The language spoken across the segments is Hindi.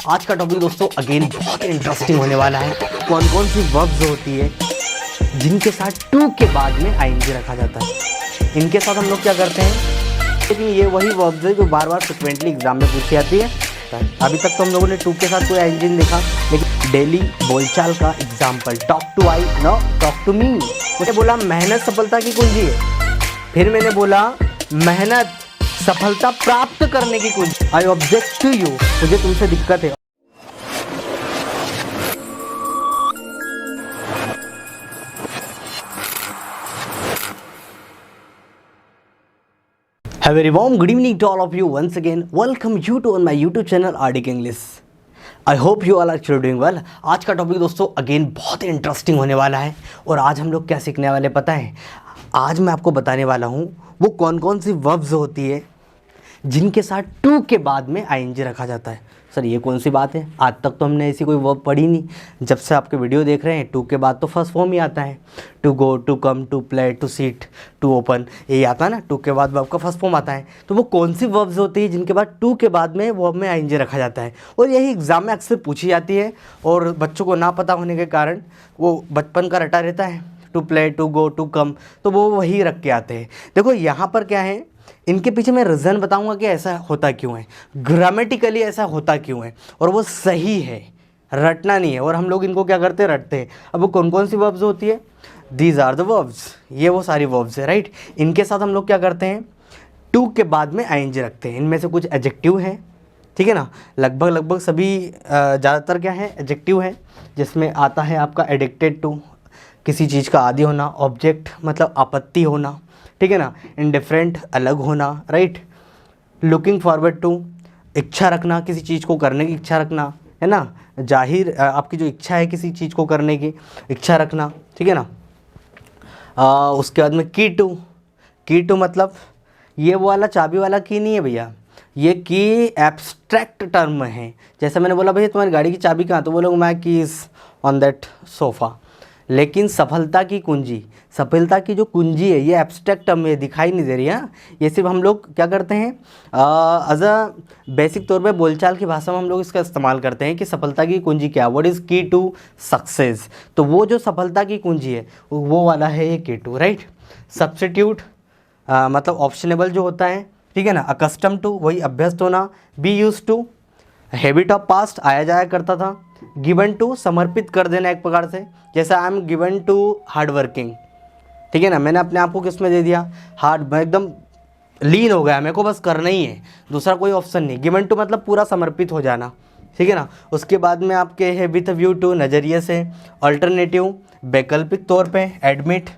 आज का टॉपिक दोस्तों अगेन बहुत इंटरेस्टिंग होने वाला है। कौन कौन सी वर्ब्स होती है जिनके साथ टू के बाद में आईएनजी रखा जाता है, इनके साथ हम लोग क्या करते हैं। लेकिन ये वही वर्ब्स है जो बार बार फ्रिक्वेंटली एग्जाम में पूछी जाती है। अभी तक तो हम लोगों ने टू के साथ कोई आईएनजी नहीं देखा, लेकिन डेली बोलचाल का example, talk to I no talk to me. मुझे बोला मेहनत सफलता की कुंजी है, फिर मैंने बोला मेहनत सफलता प्राप्त करने की कुंजी। आई ऑब्जेक्ट टू यू, मुझे तुमसे दिक्कत है। A very warm good evening to all of you once again. Welcome you to on my YouTube channel Arctic English. I hope you all are actually doing well. आज का टॉपिक दोस्तों अगेन बहुत इंटरेस्टिंग होने वाला है और आज हम लोग क्या सीखने वाले पता है। आज मैं आपको बताने वाला हूँ वो कौन कौन सी वर्ब्स होती है जिनके साथ टू के बाद में आईएनजी रखा जाता है। सर ये कौन सी बात है, आज तक तो हमने ऐसी कोई वर्ब पढ़ी नहीं। जब से आपके वीडियो देख रहे हैं टू के बाद तो फर्स्ट फॉर्म ही आता है, to go, to come, to play, to sit, to open, यही आता है ना। टू के बाद वर्ब का फर्स्ट फॉर्म आता है। तो वो कौन सी वर्ब्स होती है जिनके बाद टू के बाद में वर्ब में आईएनजी रखा जाता है, और यही एग्ज़ाम में अक्सर पूछी जाती है। और बच्चों को ना पता होने के कारण वो बचपन का रटा रहता है, to play, to go, to come, तो वो वही रख के आते हैं। देखो यहाँ पर क्या है, इनके पीछे मैं रीज़न बताऊंगा कि ऐसा होता क्यों है, ग्रामेटिकली ऐसा होता क्यों है, और वो सही है, रटना नहीं है। और हम लोग इनको क्या करते हैं, रटते हैं। अब वो कौन कौन सी वर्ब्स होती है, दीज आर द वर्ब्स, ये वो सारी वर्ब्स है, राइट। इनके साथ हम लोग क्या करते हैं, टू के बाद में आईएनजी रखते हैं। इनमें से कुछ एडजेक्टिव हैं, ठीक है ना। लगभग सभी ज़्यादातर क्या है, एडजेक्टिव है, जिसमें आता है आपका एडिक्टेड टू, किसी चीज़ का आदी होना, ऑब्जेक्ट मतलब आपत्ति होना, ठीक है ना, इंडिफरेंट अलग होना, राइट। लुकिंग फॉरवर्ड टू, इच्छा रखना, किसी चीज़ को करने की इच्छा रखना, है ना, जाहिर आपकी जो इच्छा है किसी चीज़ को करने की इच्छा रखना, ठीक है ना। उसके बाद में की टू मतलब ये वो वाला चाबी वाला की नहीं है भैया, ये की एब्स्ट्रैक्ट टर्म है। जैसे मैंने बोला भैया तुम्हारी गाड़ी की चाबी कहाँ, तो बोलोगे माई कीज ऑन दैट सोफ़ा। लेकिन सफलता की कुंजी, सफलता की जो कुंजी है ये एब्स्ट्रैक्ट टर्म में दिखाई नहीं दे रही है। ये सिर्फ हम लोग क्या करते हैं, एज अ बेसिक तौर पे बोलचाल की भाषा में हम लोग इसका इस्तेमाल करते हैं कि सफलता की कुंजी क्या, व्हाट इज़ की टू सक्सेस। तो वो जो सफलता की कुंजी है वो वाला है ये की टू, राइट। सब्स्टिट्यूट मतलब ऑप्शनेबल जो होता है, ठीक है ना। अकस्टम टू वही अभ्यस्त होना, be use to habit of past आया जाया करता था। गिवन टू समर्पित कर देना एक प्रकार से, जैसा I am given to hard working, ठीक है ना। मैंने अपने आप को किस में दे दिया, हार्ड, मैं एकदम लीन हो गया, मेरे को बस करना ही है, दूसरा कोई ऑप्शन नहीं। गिवन टू मतलब पूरा समर्पित हो जाना, ठीक है ना। उसके बाद में आपके है विथ व्यू टू, नज़रिए से। अल्टरनेटिव वैकल्पिक तौर पे। एडमिट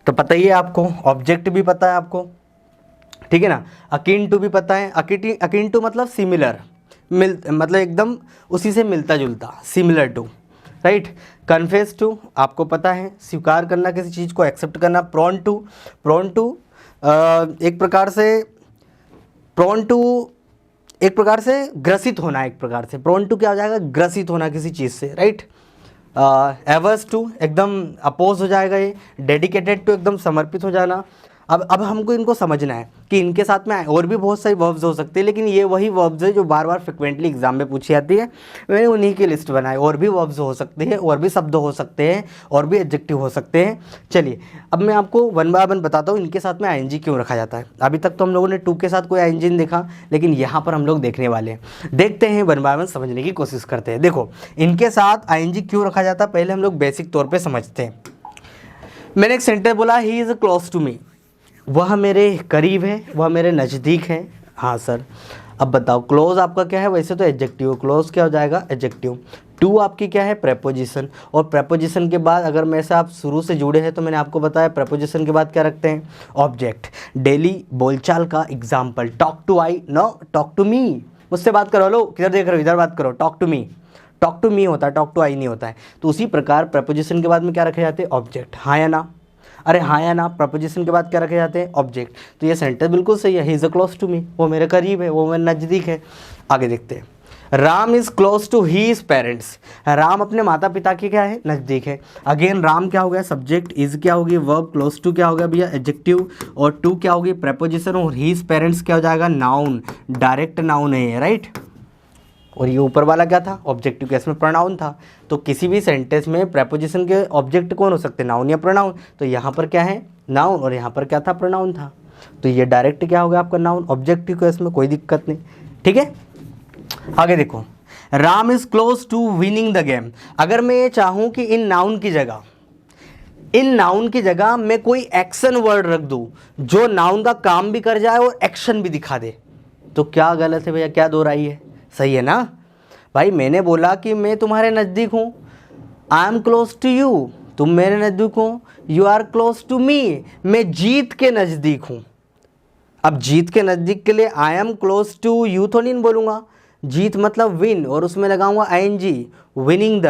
तो पता ही है आपको, ऑब्जेक्ट भी पता है आपको, ठीक है ना। अकिन टू भी पता है, अकिन टू मतलब सिमिलर, मतलब एकदम उसी से मिलता जुलता, similar to, right. Confess to आपको पता है, स्वीकार करना किसी चीज़ को, एक्सेप्ट करना। प्रोन टू एक प्रकार से ग्रसित होना, एक प्रकार से प्रोन टू क्या हो जाएगा, ग्रसित होना किसी चीज़ से, राइट। एवर्स टू एकदम अपोज हो जाएगा ये। डेडिकेटेड टू एकदम समर्पित हो जाना। अब हमको इनको समझना है कि इनके साथ में और भी बहुत सारी वर्ब्स हो सकती है, लेकिन ये वही वर्ब्स है जो बार बार फ्रिक्वेंटली एग्जाम में पूछी जाती है। मैंने उन्हीं की लिस्ट बनाई। और भी वर्ब्स हो सकती है, और भी शब्द हो सकते हैं, और भी एडजेक्टिव हो सकते हैं। चलिए अब मैं आपको वन बाय वन बताता हूँ इनके साथ में आईएनजी क्यों रखा जाता है। अभी तक तो हम लोगों ने टू के साथ कोई आईएनजी नहीं देखा, लेकिन यहाँ पर हम लोग देखने वाले हैं। देखते हैं, वन बाय वन समझने की कोशिश करते हैं। देखो इनके साथ आईएनजी क्यों रखा जाता है, पहले हम लोग बेसिक तौर पर समझते हैं। मैंने एक सेंटेंस बोला, he is close to me, वह मेरे करीब है, वह मेरे नज़दीक है। हाँ सर, अब बताओ क्लोज आपका क्या है, वैसे तो एडजेक्टिव, क्लोज क्या हो जाएगा, एडजेक्टिव। टू आपकी क्या है, प्रेपोजिशन, और प्रेपोजिशन के बाद अगर मेरे से आप शुरू से जुड़े हैं तो मैंने आपको बताया प्रेपोजिशन के बाद क्या रखते हैं, ऑब्जेक्ट। डेली बोलचाल का example, talk to I no talk to me, मुझसे बात करो, लो किधर देख रहे हो, इधर बात करो, टॉक टू मी होता है, टॉक टू आई नहीं होता है। तो उसी प्रकार प्रेपोजिशन के बाद में क्या रखे जाते हैं, ऑब्जेक्ट। हाँ या ना, अरे हाँ या ना, प्रपोजिशन के बाद क्या रखे जाते हैं, ऑब्जेक्ट। तो ये सेंटेंस बिल्कुल सही है, he is a close to me, वो मेरे करीब है, वो मेरे नज़दीक है। आगे देखते हैं, Ram is close to his parents, Ram अपने माता पिता के क्या है, नज़दीक है। अगेन राम क्या हो गया, सब्जेक्ट, इज़ क्या होगी, वर्ब, क्लोज टू क्या हो गया भैया, एडजेक्टिव, और टू क्या होगी, प्रेपोजिशन, और हीज पेरेंट्स क्या हो जाएगा, नाउन, डायरेक्ट नाउन है, राइट। और ये ऊपर वाला क्या था, ऑब्जेक्टिव केस में प्रोनाउन था। तो किसी भी सेंटेंस में प्रेपोजिशन के ऑब्जेक्ट कौन हो सकते हैं, नाउन या प्रोनाउन। तो यहाँ पर क्या है, नाउन, और यहाँ पर क्या था, प्रोनाउन था। तो ये डायरेक्ट क्या हो गया आपका नाउन, ऑब्जेक्टिव केस में कोई दिक्कत नहीं। ठीक है, आगे देखो, Ram is close to winning the game. अगर मैं ये चाहूँ कि इन नाउन की जगह मैं कोई एक्शन वर्ड रख दूं जो नाउन का काम भी कर जाए और एक्शन भी दिखा दे, तो क्या गलत है भैया, क्या दोहराई है, सही है ना भाई। मैंने बोला कि मैं तुम्हारे नज़दीक हूँ, I am close to you, तुम मेरे नज़दीक हो, you are close to me, मैं जीत के नज़दीक हूँ। अब जीत के नज़दीक के लिए I am close to you तो नहीं बोलूँगा, जीत मतलब विन, और उसमें लगाऊंगा ING, winning the,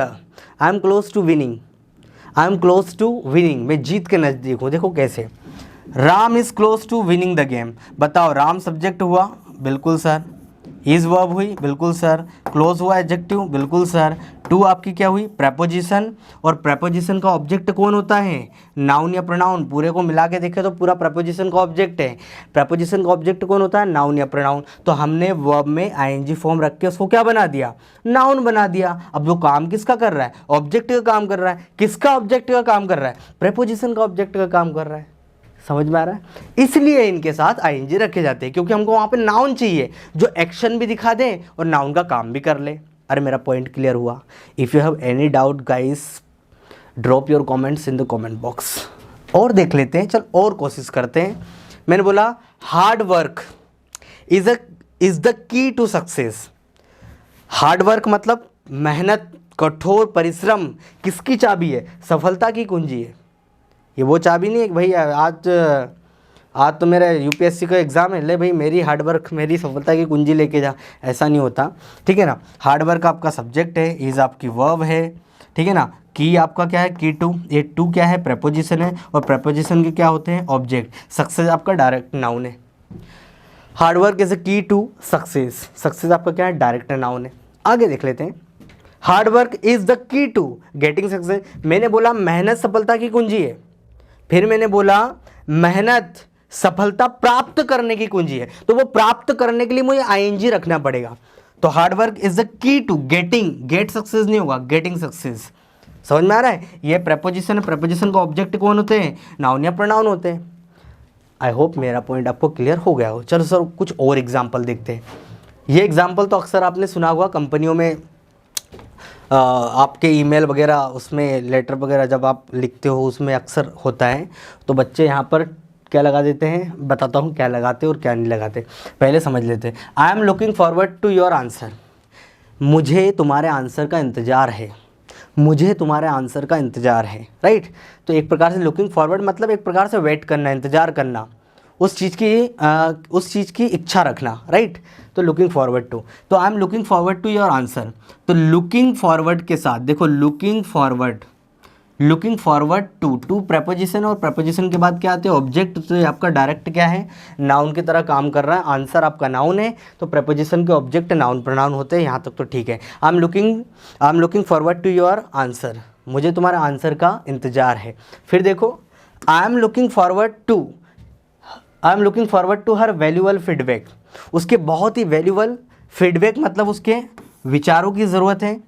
I am close to winning, I am close to winning, मैं जीत के नज़दीक हूँ। देखो कैसे, Ram is close to winning the game. बताओ, राम सब्जेक्ट हुआ, बिल्कुल सर। इज़ वर्ब हुई, बिल्कुल सर। क्लोज हुआ एडजेक्टिव, बिल्कुल सर। टू आपकी क्या हुई, प्रेपोजिशन, और प्रेपोजिशन का ऑब्जेक्ट कौन होता है, नाउन या प्रोनाउन। पूरे को मिला के देखें तो पूरा प्रेपोजिशन का ऑब्जेक्ट है। प्रेपोजिशन का ऑब्जेक्ट कौन होता है, नाउन या प्रोनाउन। तो हमने वर्ब में ING फॉर्म रख के उसको क्या बना दिया, नाउन बना दिया। अब वो काम किसका कर रहा है, ऑब्जेक्ट का काम कर रहा है। किसका ऑब्जेक्ट का काम कर रहा है, प्रेपोजिशन का ऑब्जेक्ट का काम कर रहा है। समझ में आ रहा है, इसलिए इनके साथ ING रखे जाते हैं, क्योंकि हमको वहाँ पे नाउन चाहिए जो एक्शन भी दिखा दे और नाउन का काम भी कर ले। अरे मेरा पॉइंट क्लियर हुआ। If you have any doubt guys, drop your comments in the comment box. और देख लेते हैं, चल और कोशिश करते हैं। मैंने बोला hard work is the key to success. Hard work मतलब मेहनत, कठोर परिश्रम किसकी चाबी है, सफलता की कुंजी है। ये वो चाबी नहीं है कि भाई आज तो मेरा UPSC का एग्ज़ाम है, ले भाई मेरी हार्डवर्क मेरी सफलता की कुंजी लेके जा, ऐसा नहीं होता। ठीक है ना, हार्डवर्क आपका सब्जेक्ट है, इज़ आपकी वर्ब है। ठीक है ना, की आपका क्या है, की टू, ये टू क्या है, प्रेपोजिशन है, और प्रेपोजिशन के क्या होते हैं, ऑब्जेक्ट। सक्सेस आपका डायरेक्ट नाउन है। हार्डवर्क इज अ की टू सक्सेस, सक्सेस आपका क्या है, डायरेक्ट नाउन है। आगे देख लेते हैं, hard work is the key to getting success. मैंने बोला मेहनत सफलता की कुंजी है, फिर मैंने बोला मेहनत सफलता प्राप्त करने की कुंजी है, तो वो प्राप्त करने के लिए मुझे ING रखना पड़ेगा। तो hard work is the key to getting, get success नहीं होगा, गेटिंग सक्सेस। समझ में आ रहा है, ये प्रेपोजिशन है, प्रेपोजिशन का ऑब्जेक्ट कौन होते हैं, नाउन या प्रोनाउन होते हैं। आई होप मेरा पॉइंट आपको क्लियर हो गया हो। चलो सर कुछ और एग्जाम्पल देखते हैं। ये एग्जाम्पल तो अक्सर आपने सुना होगा, कंपनियों में आपके ईमेल वगैरह, उसमें लेटर वगैरह जब आप लिखते हो उसमें अक्सर होता है। तो बच्चे यहाँ पर क्या लगा देते हैं, बताता हूँ क्या लगाते और क्या नहीं लगाते, पहले समझ लेते हैं। I am looking forward to your answer, मुझे तुम्हारे आंसर का इंतज़ार है, मुझे तुम्हारे आंसर का इंतज़ार है, राइट। तो एक प्रकार से लुकिंग फॉरवर्ड मतलब एक प्रकार से वेट करना, इंतज़ार करना, उस चीज़ की इच्छा रखना, राइट। तो लुकिंग फॉरवर्ड टू, तो I am looking forward to your answer. तो लुकिंग फॉरवर्ड के साथ देखो, लुकिंग फॉरवर्ड टू प्रेपोजिशन, और प्रेपोजिशन के बाद क्या आते हैं, ऑब्जेक्ट। तो आपका डायरेक्ट क्या है, नाउन की तरह काम कर रहा है। आंसर आपका नाउन है, तो प्रेपोजिशन के ऑब्जेक्ट नाउन प्रोनाउन होते हैं। यहाँ तक तो ठीक है। I am looking forward to your answer, मुझे तुम्हारे आंसर का इंतज़ार है। फिर देखो, I am looking forward to हर वैल्यूबल फीडबैक, उसके बहुत ही वैल्यूबल फीडबैक मतलब उसके विचारों की ज़रूरत है।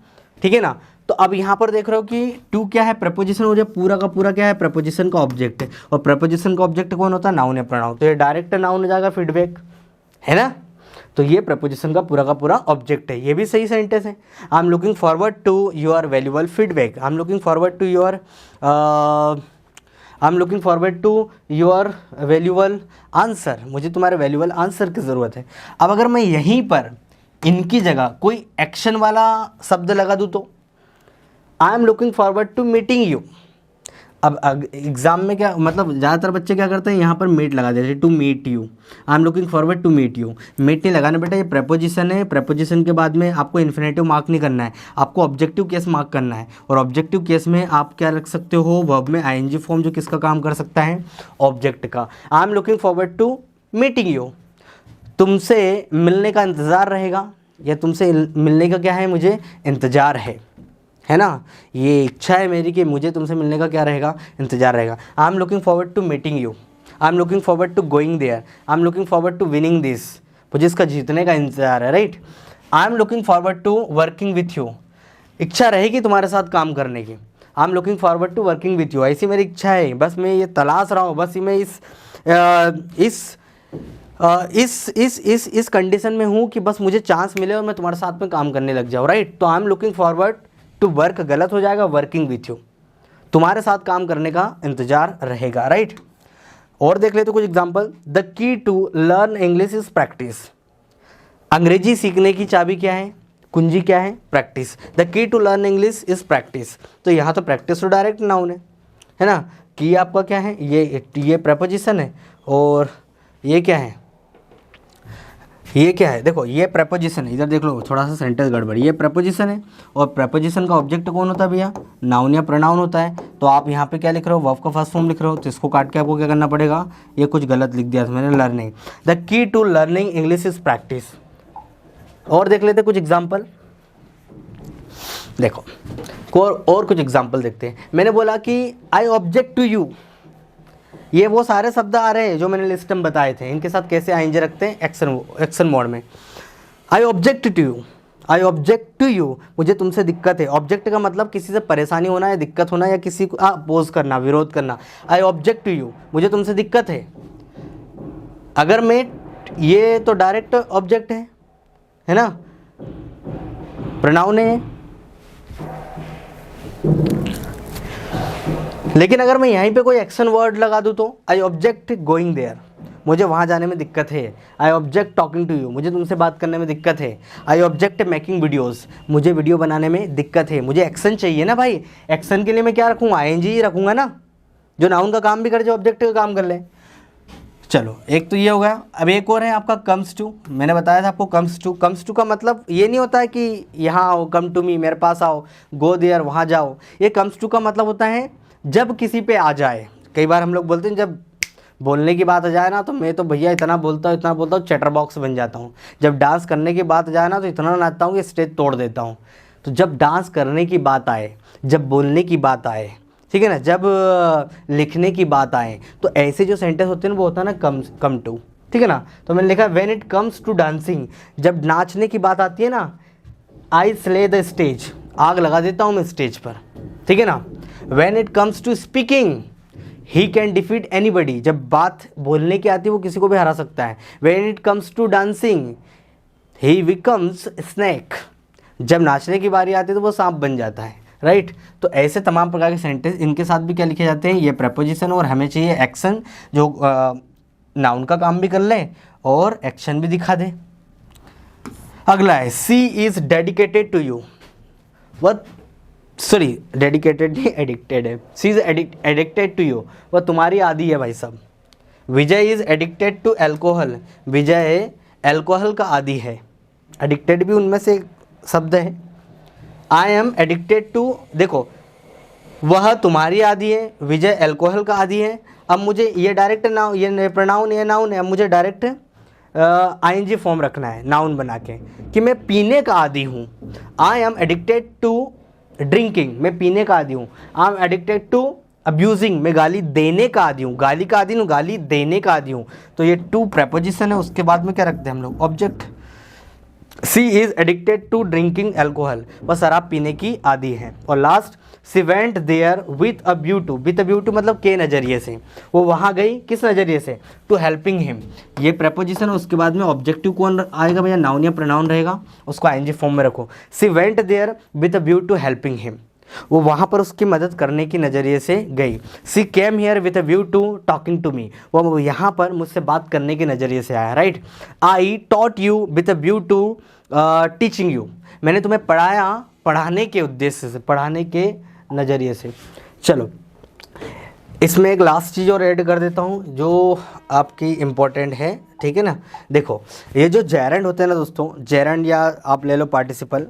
ठीक है ना, तो अब यहाँ पर देख रहे हो कि टू क्या है, प्रपोजिशन हो जाए, पूरा का पूरा क्या है, प्रपोजिशन का ऑब्जेक्ट है, और प्रपोजिशन का ऑब्जेक्ट कौन होता है, नाउन या प्रोनाउन। तो ये डायरेक्ट नाउन हो जाएगा फीडबैक, है ना। तो ये प्रपोजिशन का पूरा ऑब्जेक्ट है, ये भी सही सेंटेंस है। I am looking forward to your valuable feedback, I am looking forward to your valuable answer, मुझे तुम्हारे वैल्यूबल आंसर की ज़रूरत है। अब अगर मैं यहीं पर इनकी जगह कोई एक्शन वाला शब्द लगा दूँ तो I am looking forward to meeting you. अब एग्ज़ाम में क्या मतलब, ज़्यादातर बच्चे क्या करते हैं, यहाँ पर मीट लगा देते हैं, to meet you. I am looking forward to meet you, meet नहीं लगाना बेटा, ये प्रेपोजिशन है। प्रेपोजिशन के बाद में आपको इन्फिनेटिव मार्क नहीं करना है, आपको ऑब्जेक्टिव केस मार्क करना है। और ऑब्जेक्टिव केस में आप क्या रख सकते हो, वर्ब में ING फॉर्म, जो किसका काम कर सकता है, ऑब्जेक्ट का। I am looking forward to meeting you, तुमसे मिलने का इंतज़ार रहेगा, या तुमसे मिलने का क्या है, मुझे इंतज़ार है ना, ये इच्छा है मेरी कि मुझे तुमसे मिलने का क्या रहेगा, इंतज़ार रहेगा। I am looking forward to meeting you, I am looking forward to going there, I am looking forward to winning this, मुझे इसका जीतने का इंतज़ार है, right. I am looking forward to working with you, इच्छा रहेगी तुम्हारे साथ काम करने की। I am looking forward to working with you, ऐसी मेरी इच्छा है, बस मैं ये तलाश रहा हूँ, बस मैं इस कंडीशन में हूँ कि बस मुझे चांस मिले और मैं तुम्हारे साथ में काम करने लग जाऊँ, राइट। तो I am looking forward to work गलत हो जाएगा, वर्किंग विथ यू, तुम्हारे साथ काम करने का इंतजार रहेगा, राइट। और देख लेते कुछ example. The key to learn English is practice, अंग्रेजी सीखने की चाबी क्या है, कुंजी क्या है, practice. The key to learn English is practice, तो यहाँ तो प्रैक्टिस तो डायरेक्ट नाउन है ना। की आपका क्या है, ये प्रेपोजिशन है, और ये क्या है, ये क्या है, देखो ये प्रेपोजिशन है, इधर देख लो थोड़ा सा सेंटेंस गड़बड़, ये प्रेपोजिशन है, और प्रेपोजिशन का ऑब्जेक्ट कौन होता है भैया, नाउन या प्रोनाउन होता है। तो आप यहाँ पे क्या लिख रहे हो, वर्ब का फर्स्ट फॉर्म लिख रहे हो, तो इसको काट के आपको क्या करना पड़ेगा, ये कुछ गलत लिख दिया था मैंने, learning. The key to learning English is practice. और देख लेते कुछ एग्जाम्पल, देखो और कुछ एग्जाम्पल देखते हैं। मैंने बोला कि आई ऑब्जेक्ट टू यू, ये वो सारे शब्द आ रहे हैं जो मैंने लिस्ट में बताए थे, इनके साथ कैसे आएंगे रखते हैं, एक्शन मोड में। I object to you, I object to you, मुझे तुमसे दिक्कत है। ऑब्जेक्ट का मतलब किसी से परेशानी होना या दिक्कत होना या किसी को अपोज करना, विरोध करना। आई ऑब्जेक्ट टू यू, मुझे तुमसे दिक्कत है। अगर मैं, ये तो डायरेक्ट ऑब्जेक्ट है ना, प्रोनाउन है। लेकिन अगर मैं यहीं पे कोई एक्शन वर्ड लगा दूँ तो आई ऑब्जेक्ट गोइंग देयर, मुझे वहाँ जाने में दिक्कत है। I object talking to you, मुझे तुमसे बात करने में दिक्कत है। आई ऑब्जेक्ट मेकिंग वीडियोस, मुझे वीडियो बनाने में दिक्कत है। मुझे एक्शन चाहिए ना भाई, एक्शन के लिए मैं क्या रखूँगा, आईएनजी ही रखूँगा ना, जो नाउन का काम भी करे, जो ऑब्जेक्ट का काम कर ले। चलो एक तो ये हो गया। अब एक और है आपका कम्स टू, मैंने बताया था आपको कम्स टू। कम्स टू का मतलब ये नहीं होता है कि यहाँ आओ, कम टू मी, मेरे पास आओ, गो देयर, वहाँ जाओ। ये कम्स टू का मतलब होता है जब किसी पे आ जाए। कई बार हम लोग बोलते हैं जब बोलने की बात आ जाए ना, तो मैं तो भैया इतना बोलता हूँ चैटर बॉक्स बन जाता हूँ। जब डांस करने की बात आ जाए ना, तो इतना नाचता हूँ कि स्टेज तोड़ देता हूँ। तो जब डांस करने की बात आए, जब बोलने की बात आए, ठीक है ना, जब लिखने की बात आए, तो ऐसे जो सेंटेंस होते हैं वो होता है ना कम टू, ठीक है ना। तो मैंने लिखा when it comes to dancing, जब नाचने की बात आती है ना, आई स्ले द स्टेज, आग लगा देता हूँ मैं स्टेज पर, ठीक है ना। When it comes to speaking, he can defeat anybody, जब बात बोलने की आती है वो किसी को भी हरा सकता है। When it comes to dancing, he becomes snake, जब नाचने की बारी आती है तो वो सांप बन जाता है, राइट। तो ऐसे तमाम प्रकार के सेंटेंस, इनके साथ भी क्या लिखे जाते हैं, ये प्रेपोजिशन, और हमें चाहिए एक्शन जो नाउन का काम भी कर ले और एक्शन भी दिखा दे। अगला है she is dedicated to you, वह सॉरी डेडिकेटेड नहीं, एडिक्टेड है। She is addicted to you, वह तुम्हारी आदी है भाई साहब। Vijay is addicted to alcohol, Vijay alcohol का आदी है। एडिक्टेड भी उनमें से शब्द है। आई एम एडिक्टेड टू, देखो वह तुम्हारी आदि है, विजय एल्कोहल का आदि है। अब मुझे ये डायरेक्ट नाउन, ये प्रोनाउन, ये नाउन है, अब मुझे डायरेक्ट आईएनजी फॉर्म रखना है नाउन बना के कि मैं पीने का आदी हूँ। I am addicted to drinking, मैं पीने का आदी हूँ। I am addicted to abusing, मैं गाली देने का आदी हूँ। गाली का आदी हूँ, गाली देने का आदी हूँ। तो ये टू प्रेपोजिशन है, उसके बाद में क्या रखते हैं हम लोग, object. She is addicted to drinking alcohol, वह शराब पीने की आदी है। और last, she went there with a view to, with a view to मतलब के नज़रिए से, वो वहाँ गई किस नज़रिए से, टू हेल्पिंग हिम। ये प्रेपोजिशन है, उसके बाद में ऑब्जेक्टिव कौन आएगा भैया, नाउन या प्रोनाउन रहेगा, उसको आईएनजी फॉर्म में रखो। She went there with a view to helping him, वो वहाँ पर उसकी मदद करने की नज़रिए से गई। She came here with a view to talking to me, वो यहाँ पर मुझसे बात करने के नज़रिए से आया, right. I taught you with a view to teaching you, मैंने तुम्हें पढ़ाया पढ़ाने के उद्देश्य से, पढ़ाने के नज़रिए से। चलो इसमें एक लास्ट चीज़ और ऐड कर देता हूँ जो आपकी इम्पोर्टेंट है, ठीक है ना। देखो ये जो जेरेंड होते हैं ना दोस्तों, जेरेंड या आप ले लो पार्टिसिपल,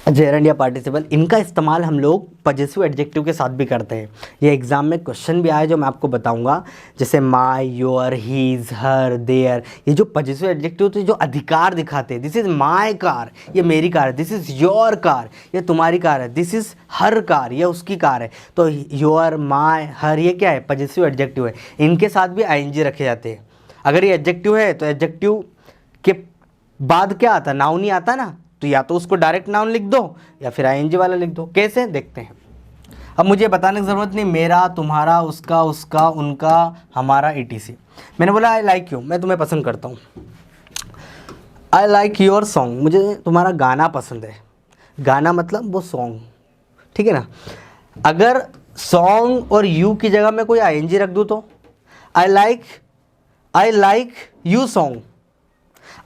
जेरेंड या पार्टिसिपल, इनका इस्तेमाल हम लोग पॉजेसिव एडजेक्टिव के साथ भी करते हैं। ये एग्जाम में क्वेश्चन भी आया जो मैं आपको बताऊंगा, जैसे माई, योर, हीज, हर, देयर। ये जो पॉजेसिव एडजेक्टिव होते हैं जो अधिकार दिखाते हैं, दिस इज़ माई कार, ये मेरी कार है। दिस इज़ योर कार, ये तुम्हारी कार है। दिस इज़ हर कार, ये उसकी कार है। तो योर, माई, हर, ये क्या है, पॉजेसिव एडजेक्टिव है। इनके साथ भी आईएनजी रखे जाते हैं। अगर ये एडजेक्टिव है तो एडजेक्टिव के बाद क्या आता, नाउन ही आता ना, तो या तो उसको डायरेक्ट नाउन लिख दो या फिर आईएनजी वाला लिख दो। कैसे देखते हैं। अब मुझे बताने की ज़रूरत नहीं, मेरा, तुम्हारा, उसका, उसका, उनका, हमारा, etc। मैंने बोला आई लाइक यू, मैं तुम्हें पसंद करता हूँ। आई लाइक योर सॉन्ग, मुझे तुम्हारा गाना पसंद है। गाना मतलब वो सॉन्ग, ठीक है ना। अगर सॉन्ग और यू की जगह मैं कोई आईएनजी रख दूँ तो I like you song,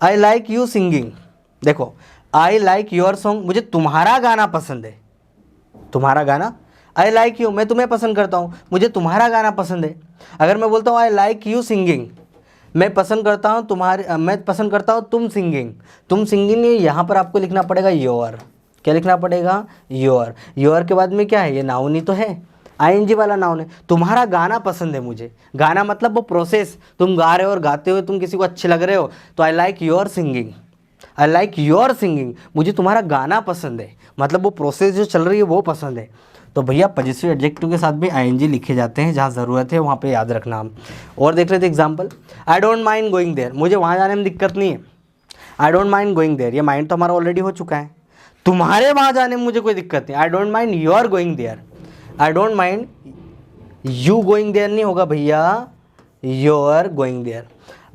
I like you singing. देखो, आई लाइक योर सॉन्ग, मुझे तुम्हारा गाना पसंद है, तुम्हारा गाना। आई लाइक यू, मैं तुम्हें पसंद करता हूँ, मुझे तुम्हारा गाना पसंद है। अगर मैं बोलता हूँ आई लाइक यू सिंगिंग, मैं पसंद करता हूँ तुम सिंगिंग। तुम सिंगिंग, यहाँ पर आपको लिखना पड़ेगा योर। क्या लिखना पड़ेगा, योर। योर के बाद में क्या है, ये नाउन ही तो है, आईएनजी वाला नाउन है। तुम्हारा गाना पसंद है मुझे, गाना मतलब वो प्रोसेस, तुम गा रहे हो और गाते हुए तुम किसी को अच्छे लग रहे हो, तो I like your singing, I like your singing, मुझे तुम्हारा गाना पसंद है, मतलब वो प्रोसेस जो चल रही है वो पसंद है। तो भैया पॉजिटिव एडजेक्टिव के साथ भी आईएनजी लिखे जाते हैं, जहाँ ज़रूरत है वहाँ पे याद रखना हम। और देख लेते example, I don't mind going there, मुझे वहाँ जाने में दिक्कत नहीं है। I don't mind going there, ये माइंड तो हमारा ऑलरेडी हो चुका है। तुम्हारे वहाँ जाने में मुझे कोई दिक्कत नहीं, I don't mind your going there. I don't mind you going there नहीं होगा भैया, योर गोइंग देयर।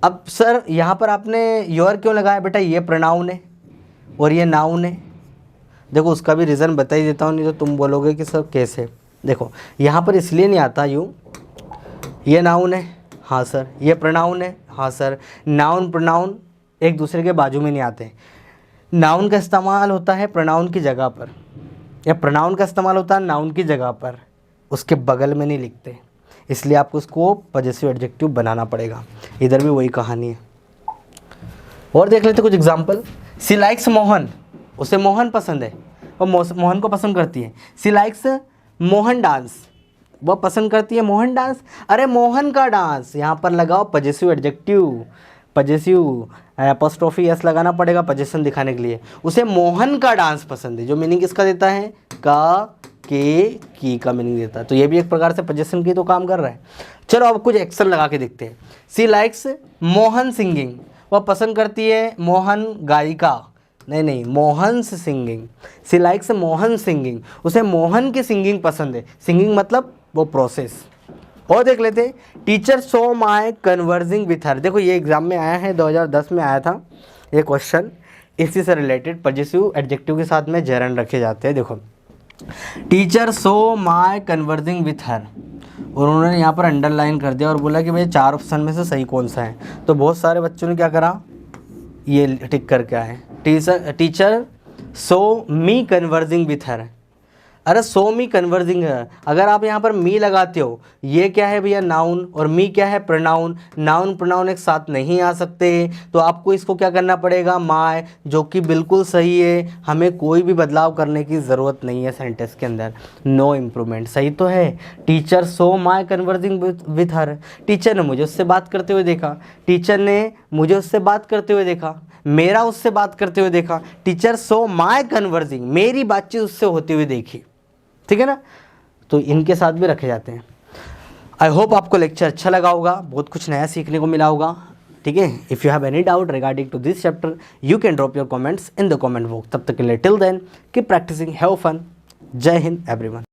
अब सर यहाँ पर आपने योर क्यों लगाया, बेटा ये प्रोनाउन है और ये नाउन है। देखो उसका भी रीज़न बता ही देता हूँ, नहीं तो तुम बोलोगे कि सर कैसे। देखो यहाँ पर इसलिए नहीं आता यूँ, ये नाउन है, हाँ सर, ये प्रोनाउन है, हाँ सर। नाउन प्रोनाउन एक दूसरे के बाजू में नहीं आते। नाउन का इस्तेमाल होता है प्रोनाउन की जगह पर, या प्रोनाउन का इस्तेमाल होता है नाउन की जगह पर, उसके बगल में नहीं लिखते। इसलिए आपको उसको पॉजिटिव एडजेक्टिव बनाना पड़ेगा। इधर भी वही कहानी है। और देख लेते कुछ एग्जांपल। सी लाइक्स मोहन, उसे मोहन पसंद है, और मोहन को पसंद करती है। सी लाइक्स मोहन डांस, वह पसंद करती है मोहन डांस। अरे मोहन का डांस, यहाँ पर लगाओ positive adjective, positive apostrophe S लगाना पड़ेगा पोजीशन दिखाने के लिए। उसे मोहन का डांस पसंद है, जो मीनिंग किसका देता है, का, के, की का मीनिंग देता है। तो ये भी एक प्रकार से पोजीशन की तो काम कर रहा है। चलो अब कुछ एक्शन लगा के देखते हैं। सी लाइक्स मोहन सिंगिंग, वह पसंद करती है मोहन गायिका, नहीं मोहन सिंगिंग। सी लाइक्स मोहन सिंगिंग, उसे मोहन की सिंगिंग पसंद है। सिंगिंग मतलब वो प्रोसेस। और देख लेते, teacher so my conversing with her. देखो ये एग्जाम में आया है, 2010 में आया था ये क्वेश्चन, इसी से रिलेटेड पॉजिटिव एडजेक्टिव के साथ में जरन रखे जाते हैं। देखो teacher so my conversing with her, और उन्होंने यहाँ पर अंडरलाइन कर दिया और बोला कि भाई 4 ऑप्शन में से सही कौन सा है। तो बहुत सारे बच्चों ने क्या करा, ये टिक करके आए, teacher so me conversing with her. अरे सो मी कन्वर्सिंग है, अगर आप यहाँ पर मी लगाते हो, ये क्या है भैया नाउन, और मी क्या है प्रोनाउन। नाउन प्रोनाउन एक साथ नहीं आ सकते, तो आपको इसको क्या करना पड़ेगा, माय, जो कि बिल्कुल सही है। हमें कोई भी बदलाव करने की ज़रूरत नहीं है सेंटेंस के अंदर, नो इम्प्रूवमेंट। सही तो है। Teacher so my conversing with her, teacher ने मुझे उससे बात करते हुए देखा, टीचर ने मुझे उससे बात करते हुए देखा, मेरा उससे बात करते हुए देखा। टीचर सो माय कन्वर्सिंग, मेरी बातचीत उससे होती हुई देखी, ठीक है ना। तो इनके साथ भी रखे जाते हैं। आई होप आपको लेक्चर अच्छा लगा होगा, बहुत कुछ नया सीखने को मिला होगा, ठीक है। If you have any doubt regarding to this chapter you can drop your comments in the comment box. तब तक के लिए till then keep practising, have fun. Jai Hind everyone.